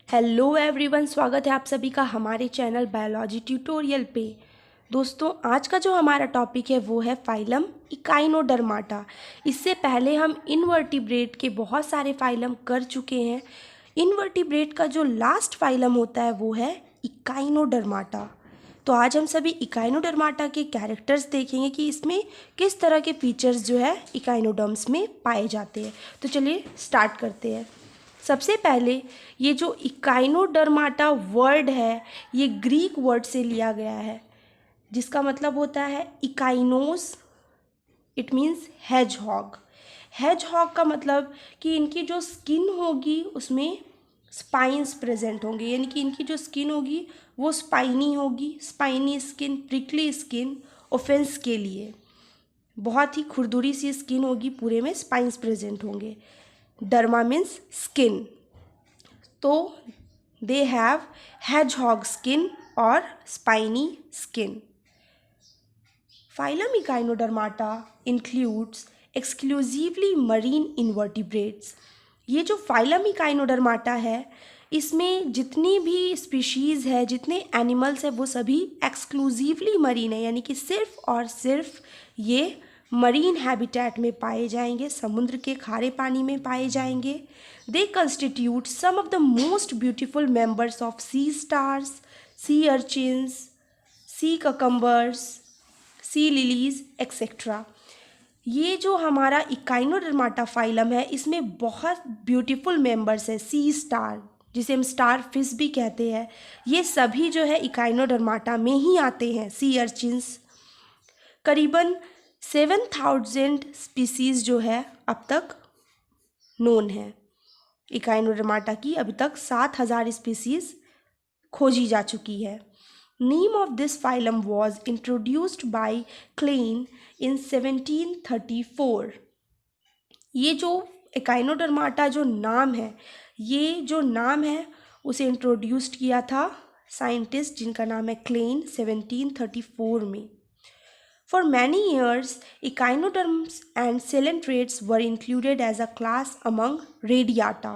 Hello everyone, स्वागत है आप सभी का हमारे चैनल बायोलॉजी ट्यूटोरियल पे। दोस्तों, आज का जो हमारा टॉपिक है वो है फाइलम इकाइनोडर्माटा। इससे पहले हम इनवर्टिब्रेट के बहुत सारे फाइलम कर चुके हैं। इनवर्टिब्रेट का जो लास्ट फाइलम होता है वो है इकाइनोडर्माटा। तो आज हम सभी इकाइनोडर्माटा के कैरेक्टर्स देखेंगे कि इसमें किस तरह के फीचर्स जो है इकाइनोडर्म्स में पाए जाते हैं। तो चलिए स्टार्ट करते हैं। सबसे पहले ये जो इकाइनोडर्माटा वर्ड है ये ग्रीक वर्ड से लिया गया है, जिसका मतलब होता है echinus. It means hedgehog. Hedgehog का मतलब कि इनकी जो स्किन होगी उसमें स्पाइन्स प्रेजेंट होंगे, यानी कि इनकी जो स्किन होगी वो स्पाइनी होगी। Spiny skin, prickly skin offence के लिए बहुत ही खुरदुरी सी स्किन होगी, पूरे में स्पाइन्स प्रेजेंट होंगे। डर्मा मीन्स स्किन, तो दे हैव hedgehog स्किन और spiny skin. Phylum Echinodermata includes exclusively marine invertebrates। ये जो फाइलम इकाइनोडर्माटा है इसमें जितनी भी स्पीशीज़ है, जितने एनिमल्स हैं वो सभी एक्सक्लूसिवली मरीन है, यानी कि सिर्फ और सिर्फ ये मरीन हैबिटेट में पाए जाएंगे, समुद्र के खारे पानी में पाए जाएंगे। They constitute some of the most beautiful members of sea stars, sea urchins, sea cucumbers, sea lilies etcetera. ये जो हमारा इकाइनोडर्माटा फाइलम है इसमें बहुत ब्यूटीफुल मेंबर्स है। सी स्टार, जिसे हम स्टार फिश भी कहते हैं, ये सभी जो है इकाइनोडर्माटा में ही आते हैं। सी अर्चिन्स, करीबन 7000 स्पीसीज़ जो है अब तक नोन है। इकाइनोडर्माटा की अभी तक 7000 स्पीसीज़ खोजी जा चुकी है। Name of this phylum was introduced by Klein in 1734। ये जो इकाइनोडर्माटा जो नाम है, ये जो नाम है उसे इंट्रोड्यूस्ड किया था साइंटिस्ट जिनका नाम है क्लेन 1734 में। For many years, echinoderms and coelentrates were included as a class among Radiata।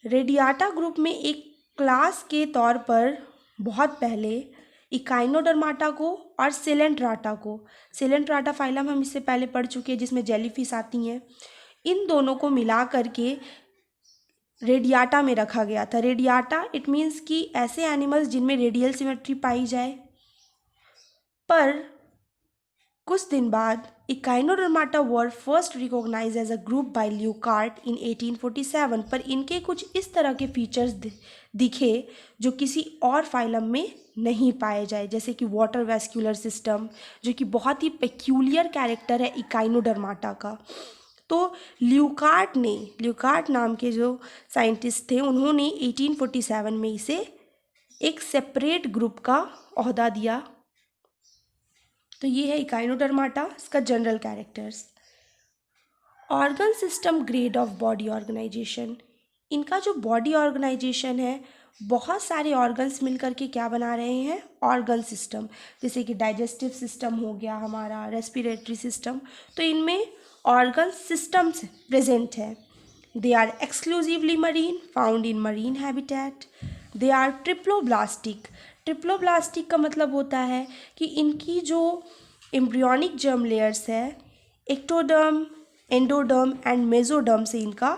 Radiata group में एक क्लास के तौर पर बहुत पहले इकाइनोडर्माटा को और सेलेंट्राटा को, सेलेंट्राटा फाइलम हम इससे पहले पढ़ चुके हैं जिसमें जेलीफिश आती हैं, इन दोनों को मिला करके रेडियाटा में रखा गया था। रेडियाटा इट मीन्स कि ऐसे एनिमल्स जिनमें रेडियल सिमेट्री पाई जाए। पर कुछ दिन बाद Echinodermata were first recognised as a group by Leuckart in 1847। पर इनके कुछ इस तरह के फीचर्स दिखे जो किसी और फाइलम में नहीं पाए जाए, जैसे कि वाटर वेस्क्यूलर सिस्टम, जो कि बहुत ही पेक्यूलियर कैरेक्टर है इकाइनोडर्माटा का। तो ल्यूकार्ट नाम के जो साइंटिस्ट थे उन्होंने 1847 में इसे एक सेपरेट ग्रुप का ओहदा दिया। तो ये है इकाइनोडर्माटा, इसका general characters. Organ system grade of body organisation. इनका जो बॉडी ऑर्गेनाइजेशन है, बहुत सारे ऑर्गन्स मिलकर के क्या बना रहे हैं, ऑर्गन सिस्टम। जैसे कि डाइजेस्टिव सिस्टम हो गया हमारा, रेस्पिरेटरी सिस्टम, तो इनमें ऑर्गन सिस्टम्स प्रेजेंट है। They are exclusively marine, found in marine habitat. They are triploblastic. Triploblastic का मतलब होता है कि इनकी जो एम्ब्रियोनिक जर्म लेयर्स है, एक्टोडर्म, एंडोडर्म एंड मेसोडर्म से इनका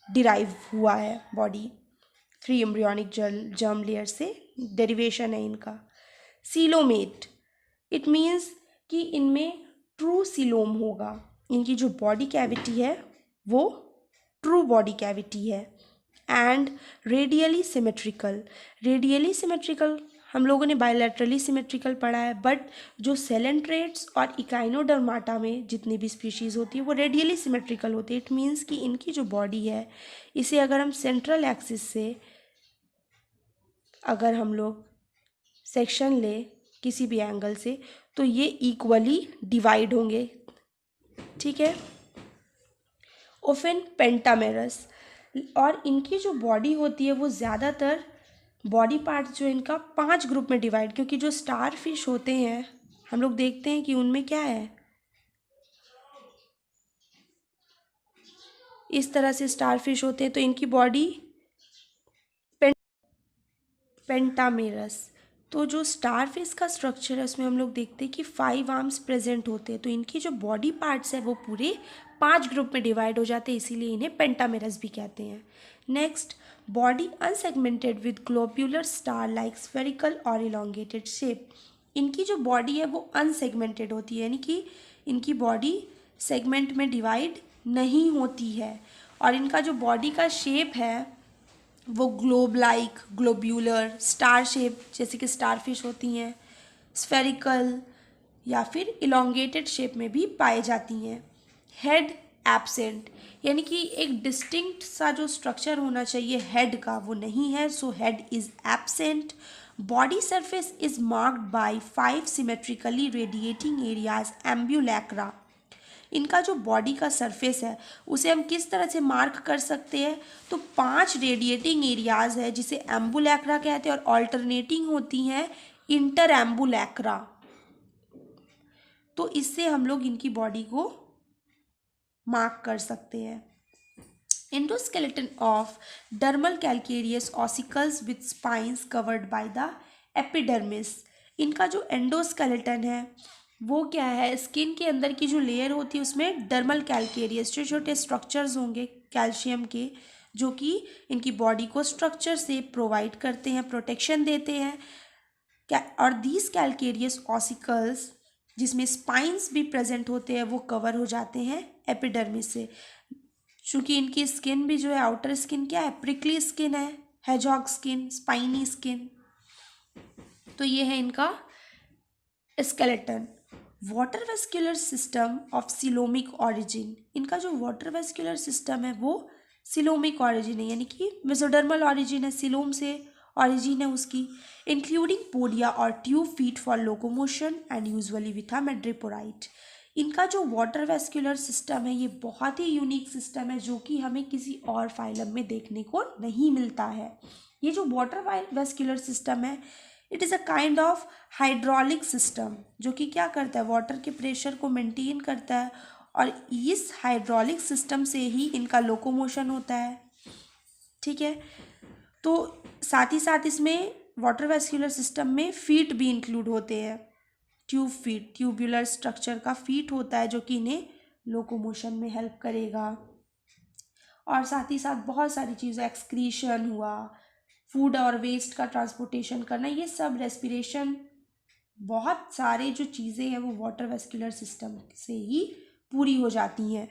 डिराइव हुआ है बॉडी। 3 एम्ब्रियोनिक जर्म लेयर से डेरिवेशन है इनका। सीलोमेट, इट मीन्स कि इनमें ट्रू सीलोम होगा। इनकी जो बॉडी कैविटी है वो ट्रू बॉडी कैविटी है। And radially symmetrical. Radially symmetrical हम लोगों ने बायलैटरली सिमेट्रिकल पढ़ा है, बट जो सेलेंट्रेट्स और इकाइनोडर्माटा में जितनी भी स्पीशीज़ होती है वो रेडियली सिमेट्रिकल होती है। इट मीन्स कि इनकी जो बॉडी है इसे अगर हम सेंट्रल एक्सिस से अगर हम लोग सेक्शन ले किसी भी एंगल से तो ये इक्वली डिवाइड होंगे, ठीक है। ओफेन पेंटामेरस, और इनकी जो बॉडी होती है वो ज़्यादातर बॉडी पार्ट्स जो इनका 5 ग्रुप में डिवाइड, क्योंकि जो स्टार फिश होते हैं हम लोग देखते हैं कि उनमें क्या है, इस तरह से स्टार फिश होते हैं, तो इनकी बॉडी पेंटामेरस। तो जो स्टारफिश का स्ट्रक्चर है उसमें हम लोग देखते हैं कि 5 आर्म्स प्रेजेंट होते हैं, तो इनकी जो बॉडी पार्ट्स है वो पूरे 5 ग्रुप में डिवाइड हो जाते हैं, इसीलिए इन्हें पेंटामेरस भी कहते हैं। Next, body unsegmented with globular star like spherical और इलोंगेटेड शेप। इनकी जो बॉडी है वो अनसेगमेंटेड होती है, यानी कि इनकी बॉडी सेगमेंट में डिवाइड नहीं होती है, और इनका जो बॉडी का शेप है वो globe like, globular, star shape जैसे कि स्टारफिश होती हैं, स्फेरिकल या फिर इलोंगेटेड शेप में भी पाई जाती हैं। हेड एब्सेंट, यानी कि एक डिस्टिंक्ट सा जो स्ट्रक्चर होना चाहिए हेड का वो नहीं है, so head is absent. Body surface is marked by 5 symmetrically radiating areas ambulacra. इनका जो बॉडी का सरफेस है उसे हम किस तरह से मार्क कर सकते हैं, तो 5 रेडिएटिंग एरियाज है जिसे एम्बुलैक्रा कहते हैं, और ऑल्टरनेटिंग होती हैं इंटर एम्बुलैक्रा। तो इससे हम लोग इनकी बॉडी को मार्क कर सकते हैं। Endoskeleton of dermal calcareous ossicles with spines covered by the epidermis. इनका जो एंडोस्केलेटन है वो क्या है, स्किन के अंदर की जो लेयर होती है उसमें डर्मल कैलकेरियस छोटे छोटे स्ट्रक्चर्स होंगे कैल्शियम के, जो कि इनकी बॉडी को स्ट्रक्चर से प्रोवाइड करते हैं, प्रोटेक्शन देते हैं। और दीज कैलकेरियस ऑसिकल्स जिसमें स्पाइंस भी प्रेजेंट होते हैं वो कवर हो जाते हैं एपिडर्मिस से। चूँकि इनकी स्किन भी जो है, आउटर स्किन क्या है, प्रिकली स्किन है, हेजॉग स्किन, स्पाइनी स्किन। तो ये है इनका skeleton. Water vascular system of coelomic origin. इनका जो वाटर वेस्क्यूलर सिस्टम है वो सिलोमिक ऑरिजिन है, यानी कि मेसोडर्मल ऑरिजिन है, सिलोम से ऑरिजिन है उसकी। इंक्लूडिंग पोडिया और tube feet for locomotion and usually with a madreporite. इनका जो वाटर वेस्क्यूलर सिस्टम है ये बहुत ही यूनिक सिस्टम है जो कि हमें किसी और फाइलम में देखने को नहीं मिलता है। ये जो वाटर वेस्क्यूलर सिस्टम है it is a kind of hydraulic system जो कि क्या करता है, वाटर के प्रेशर को मेंटेन करता है, और इस हाइड्रोलिक सिस्टम से ही इनका लोकोमोशन होता है। ठीक है, तो साथ ही साथ इसमें वाटर वेस्क्यूलर सिस्टम में फीट भी इंक्लूड होते हैं। ट्यूब फीट, ट्यूबुलर स्ट्रक्चर का फीट होता है जो कि इन्हें लोकोमोशन में हेल्प करेगा। और साथ ही साथ बहुत सारी चीज़ें, एक्सक्रीशन हुआ, फूड और वेस्ट का ट्रांसपोर्टेशन करना, ये सब रेस्पिरेशन, बहुत सारे जो चीज़ें हैं वो वाटर वेस्क्यूलर सिस्टम से ही पूरी हो जाती हैं।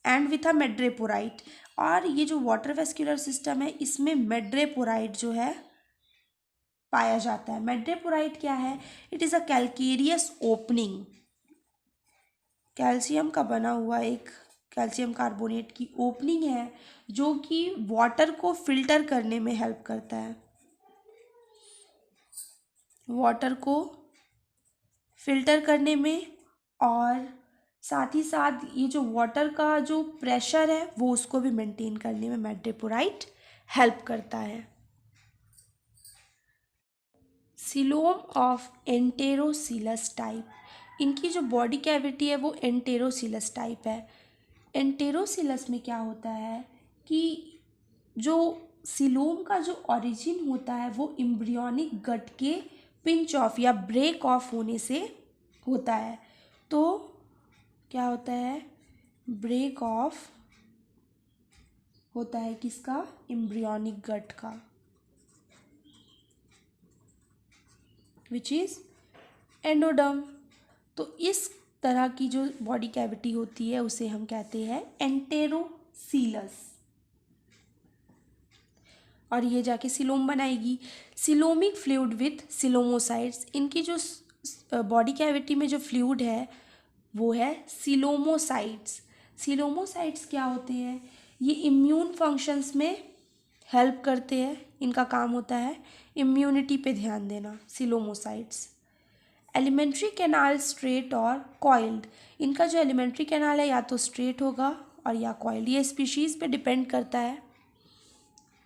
एंड विथ अ मैड्रेपोराइट, और ये जो वाटर वेस्क्यूलर सिस्टम है इसमें मैड्रेपोराइट जो है पाया जाता है। मैड्रेपोराइट क्या है, it is a calcareous opening, calcium का बना हुआ एक कैल्शियम कार्बोनेट की ओपनिंग है जो कि वाटर को फिल्टर करने में हेल्प करता है, वाटर को फिल्टर करने में, और साथ ही साथ ये जो वाटर का जो प्रेशर है वो उसको भी मेंटेन करने में मैड्रेपोराइट हेल्प करता है। Coelom of enterocoelous type. इनकी जो बॉडी कैविटी है वो एंटेरोसिलस टाइप है। एंटेरोसिलस में क्या होता है कि जो सिलोम का जो ओरिजिन होता है वो एम्ब्रियोनिक गट के पिंच ऑफ या ब्रेक ऑफ होने से होता है। तो क्या होता है, ब्रेक ऑफ होता है किसका, एम्ब्रियोनिक गट का, विच इज़ एंडोडर्म। तो इस तरह की जो बॉडी कैविटी होती है उसे हम कहते हैं एंटेरोसीलस, और ये जाके सिलोम बनाएगी। Coelomic fluid with coelomocytes. इनकी जो बॉडी कैविटी में जो फ्लूइड है वो है सिलोमोसाइट्स। सिलोमोसाइट्स क्या होते हैं, ये इम्यून फंक्शंस में हेल्प करते हैं, इनका काम होता है इम्यूनिटी पे ध्यान देना। सिलोमोसाइट्स। एलिमेंट्री कैनाल स्ट्रेट और कॉइल्ड। इनका जो एलिमेंट्री कैनाल है या तो स्ट्रेट होगा और या कॉइल्ड, ये स्पीशीज़ पे डिपेंड करता है।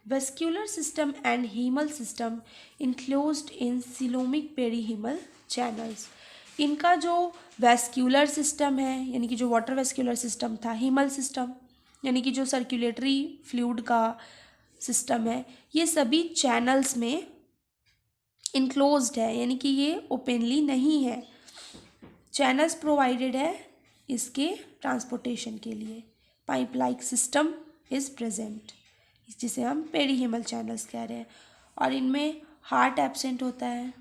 Vascular system and haemal system enclosed in coelomic perihaemal channels. इनका जो वेस्क्यूलर सिस्टम है यानी कि जो वाटर वेस्क्यूलर सिस्टम था, हीमल सिस्टम यानी कि जो सर्कुलेटरी फ्लूइड का सिस्टम है, ये सभी चैनल्स में इनक्लोज्ड है, यानी कि ये ओपनली नहीं है। चैनल्स प्रोवाइडेड है इसके ट्रांसपोर्टेशन के लिए। Pipe like system is present, जिसे हम पेरीहिमल चैनल्स कह रहे हैं, और इनमें हार्ट एब्सेंट होता है।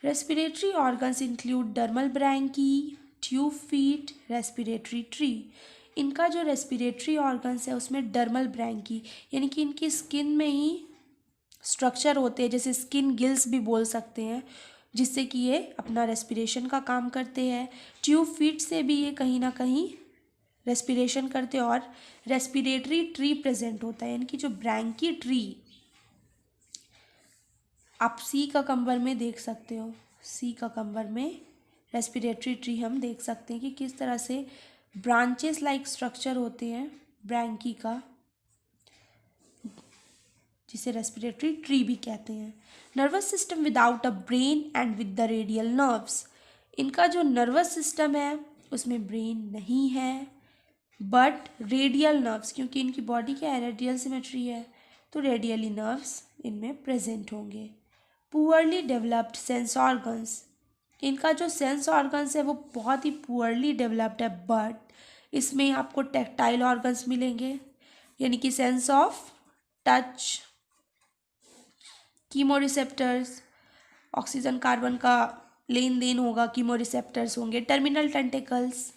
Respiratory organs include dermal branchiae, tube feet, respiratory tree. इनका जो रेस्पिरेटरी ऑर्गन्स है उसमें डर्मल ब्रैंकी, यानी कि इनकी स्किन में ही स्ट्रक्चर होते हैं, जैसे स्किन गिल्स भी बोल सकते हैं, जिससे कि ये अपना रेस्पिरेशन का काम करते हैं। ट्यूब फीट से भी ये कहीं ना कहीं रेस्पिरेशन करते हैं, और रेस्पिरेटरी ट्री प्रेजेंट होता है, यानी कि जो ब्रैंकी ट्री आप सी ककम्बर में देख सकते हो। सी ककम्बर में रेस्पिरेटरी ट्री हम देख सकते हैं कि किस तरह से ब्रांचेस लाइक स्ट्रक्चर होते हैं ब्रैंकी का, जिसे रेस्पिरेटरी ट्री भी कहते हैं। Nervous system without a brain and with the radial nerves. इनका जो नर्वस सिस्टम है उसमें ब्रेन नहीं है, बट रेडियल नर्व्स, क्योंकि इनकी बॉडी क्या है, रेडियल सिमेट्री है, तो रेडियली नर्व्स इनमें प्रेजेंट होंगे। Poorly developed sense organs. इनका जो सेंस ऑर्गन्स है वो बहुत ही पुअरली डेवलप्ड है, बट इसमें आपको टेक्टाइल ऑर्गन्स मिलेंगे, यानी कि sense of touch, chemoreceptors, oxygen carbon का लेन देन होगा, कीमोरिसेप्टर्स होंगे। टर्मिनल टेंटिकल्स,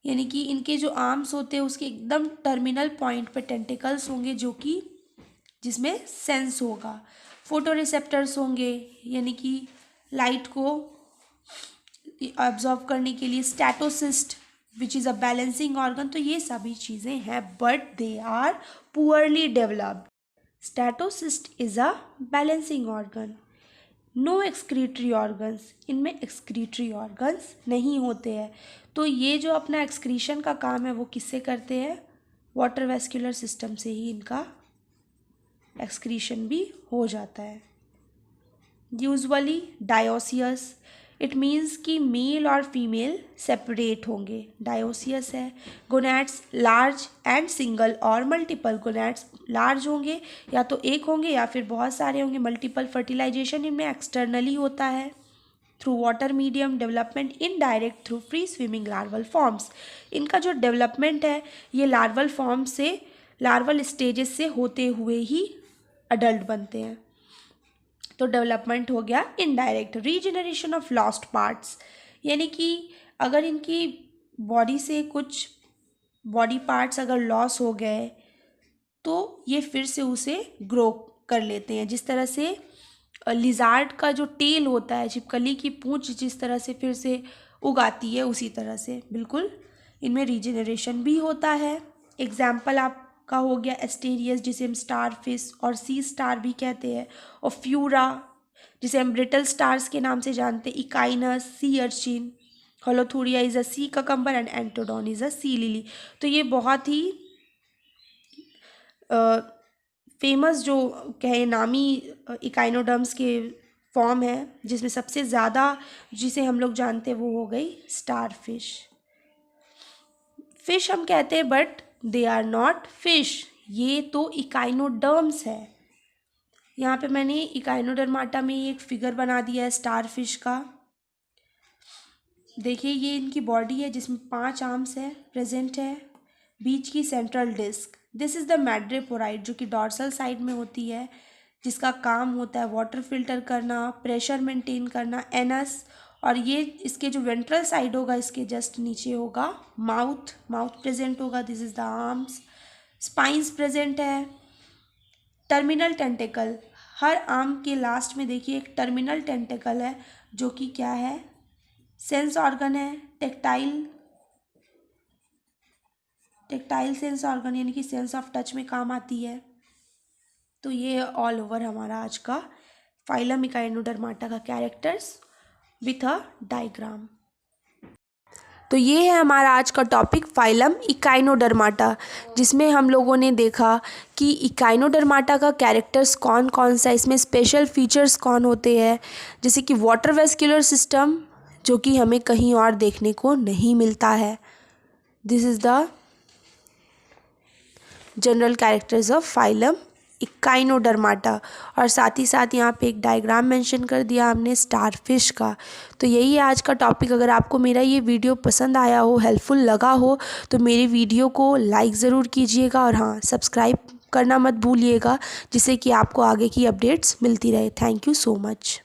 यानी कि इनके जो आर्म्स होते हैं उसके एकदम टर्मिनल पॉइंट पे टेंटिकल्स होंगे, जो कि जिसमें सेंस होगा। फोटो रिसेप्टर्स होंगे, यानी कि लाइट को ऑब्जॉर्व करने के लिए। Statocyst which is a balancing organ. तो ये सभी चीज़ें हैं, but they are poorly developed. Statocyst is a balancing organ. No excretory organs, इनमें एक्सक्रीटरी ऑर्गन्स नहीं होते हैं। तो ये जो अपना एक्सक्रीशन का काम है वो किससे करते हैं, वाटर वेस्कुलर सिस्टम से ही इनका एक्सक्रीशन भी हो जाता है। यूजुअली डायोसियस, इट मीन्स कि मेल और फीमेल सेपरेट होंगे, डायोसियस है। गोनैड्स लार्ज एंड सिंगल और मल्टीपल। गोनैड्स लार्ज होंगे, या तो एक होंगे या फिर बहुत सारे होंगे। मल्टीपल फर्टिलाइजेशन इनमें एक्सटर्नली होता है through water medium. Development indirect through free swimming larval forms. इनका जो डेवलपमेंट है ये लार्वल फॉर्म से, लार्वल स्टेजेस से होते हुए ही अडल्ट बनते हैं। तो डेवलपमेंट हो गया indirect. Regeneration of lost parts, यानी कि अगर इनकी बॉडी से कुछ बॉडी पार्ट्स अगर लॉस हो गए तो ये फिर से उसे ग्रो कर लेते हैं। जिस तरह से लिजार्ड का जो टेल होता है, छिपकली की पूंछ जिस तरह से फिर से उगाती है, उसी तरह से बिल्कुल इनमें रीजनरेशन भी होता है। एग्जाम्पल आपका हो गया एस्टेरियस, जिसे हम स्टार फिश और सी स्टार भी कहते हैं, और फ्यूरा जिसे हम ब्रिटल स्टार्स के नाम से जानते हैं, Echinus, sea urchin, Holothuria is a sea cucumber and Antedon is a sea lily. तो ये बहुत ही फेमस जो कहे नामी इकाइनोडर्म्स के फॉर्म है, जिसमें सबसे ज़्यादा जिसे हम लोग जानते हैं वो हो गई स्टार फिश। फिश हम कहते हैं but they are not fish, ये तो इकाइनोडर्म्स है। यहाँ पे मैंने इकाइनोडर्माटा में एक फिगर बना दिया है स्टार फिश का। देखिए ये इनकी बॉडी है जिसमें 5 आर्म्स है प्रेजेंट है, बीच की central disc. This is the madreporite, जो कि डॉर्सल साइड में होती है, जिसका काम होता है वाटर फिल्टर करना, प्रेशर मेंटेन करना। एनस, और ये इसके जो वेंट्रल साइड होगा इसके जस्ट नीचे होगा माउथ, माउथ प्रेजेंट होगा। This is the arms. Spines present है। टर्मिनल टेंटिकल, हर आर्म के लास्ट में देखिए एक टर्मिनल टेंटिकल है, जो कि क्या है, सेंस ऑर्गन है। टेक्टाइल सेंस ऑर्गन, यानी कि सेंस ऑफ टच में काम आती है। तो ये ऑल ओवर हमारा आज का फाइलम इकाइनोडर्माटा का कैरेक्टर्स विथ अ डायग्राम। तो ये है हमारा आज का टॉपिक फाइलम इकाइनोडर्माटा, जिसमें हम लोगों ने देखा कि इकाइनोडर्माटा का कैरेक्टर्स कौन कौन सा, इसमें स्पेशल फीचर्स कौन होते हैं, जैसे कि वाटर वेस्कुलर सिस्टम, जो कि हमें कहीं और देखने को नहीं मिलता है। This is the general characters of phylum Echinodermata. और साथ ही साथ यहाँ पे एक डायग्राम मेंशन कर दिया हमने स्टारफिश का। तो यही है आज का टॉपिक। अगर आपको मेरा ये वीडियो पसंद आया हो, हेल्पफुल लगा हो, तो मेरे वीडियो को लाइक ज़रूर कीजिएगा और हाँ, सब्सक्राइब करना मत भूलिएगा, जिससे कि आपको आगे की अपडेट्स मिलती रहे। Thank you so much.